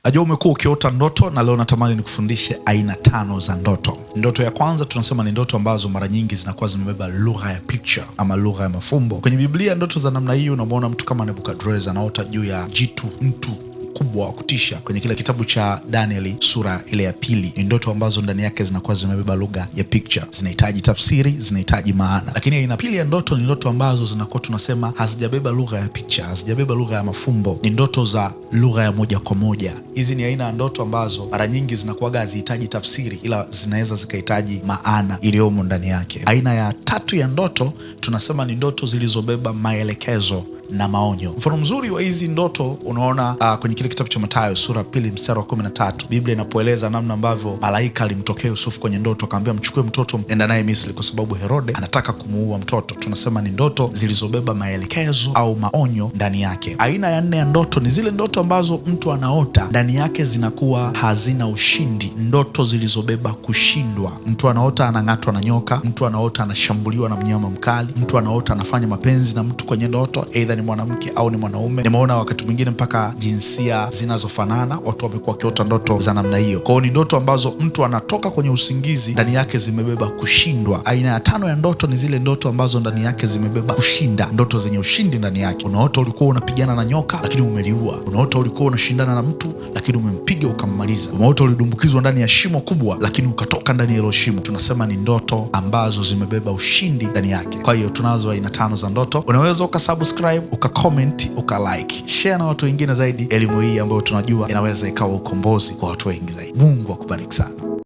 Najua umekuwa ukiota ndoto na leo natamani nikufundishe aina 5 za ndoto. Ndoto ya kwanza tunasema ni ndoto ambazo mara nyingi zinakuwa zimebeba lugha ya picture ama lugha ya mafumbo. Kwenye Biblia ndoto za namna hiyo unamwona mtu kama Nebukadreza anaota juu ya jitu, mtu kubwa wa kutisha. Kwenye kile kitabu cha Danieli sura ile ya 2 ni ndoto ambazo ndani yake zinakuwa zimebeba lugha ya picture, zinahitaji tafsiri, zinahitaji maana. Lakini aina pili ya ndoto ni ndoto ambazo zinakuwa tunasema hazijabeba lugha ya picture, hazijabeba lugha ya mafumbo, ni ndoto za lugha ya moja kwa moja. Hizi ni aina ya ndoto ambazo mara nyingi zinakuwa hazihitaji tafsiri, ila zinaweza zikahitaji maana iliyomo ndani yake. Aina ya tatu ya ndoto tunasema ni ndoto zilizobeba maelekezo na maonyo. Mfano mzuri wa hizi ndoto unaona kwenye kile kitabu cha Mathayo sura 2 mstari wa 13, Biblia inapoeleza namna ambavyo malaika alimtokea Yusufu kwenye ndoto, akamwambia mchukue mtoto enda naye Misri kwa sababu Herode anataka kumuua mtoto. Tunasema ni ndoto zilizobeba maelekezo au maonyo ndani yake. Aina ya 4 ya ndoto ni zile ndoto ambazo mtu anaota ndani yake zinakuwa hazina ushindi, ndoto zilizobeba kushindwa. Mtu anaota anang'atwa na nyoka, mtu anaota anashambuliwa na mnyama mkali, mtu anaota anafanya mapenzi na mtu kwenye ndoto, ni mwanamke au ni mwanaume. Nimeona wakati mwingine mpaka jinsia zinazofanana, watu wamekuwa wakiota ndoto za namna hiyo. Kwa hiyo ni ndoto ambazo mtu anatoka kwenye usingizi ndani yake zimebeba kushindwa. Aina ya 5 ya ndoto ni zile ndoto ambazo ndani yake zimebeba kushinda, ndoto zenye ushindi ndani yake. Unaota ulikuwa unapigana na nyoka lakini umeliua. Unaota ulikuwa unashindana na mtu lakini umempiga ukammaliza. Unaota ulidumbukizwa ndani ya shimo kubwa lakini ukatoka ndani ya hilo shimo. Tunasema ni ndoto ambazo zimebeba ushindi ndani yake. Kwa hiyo tunazo aina 5 za ndoto. Unaweza ukasubscribe, ukacomment, ukalike, share na watu wengine zaidi elimu hii ambayo tunajua inaweza ikawa ukombozi kwa watu wengi zaidi. Mungu akubariki sana.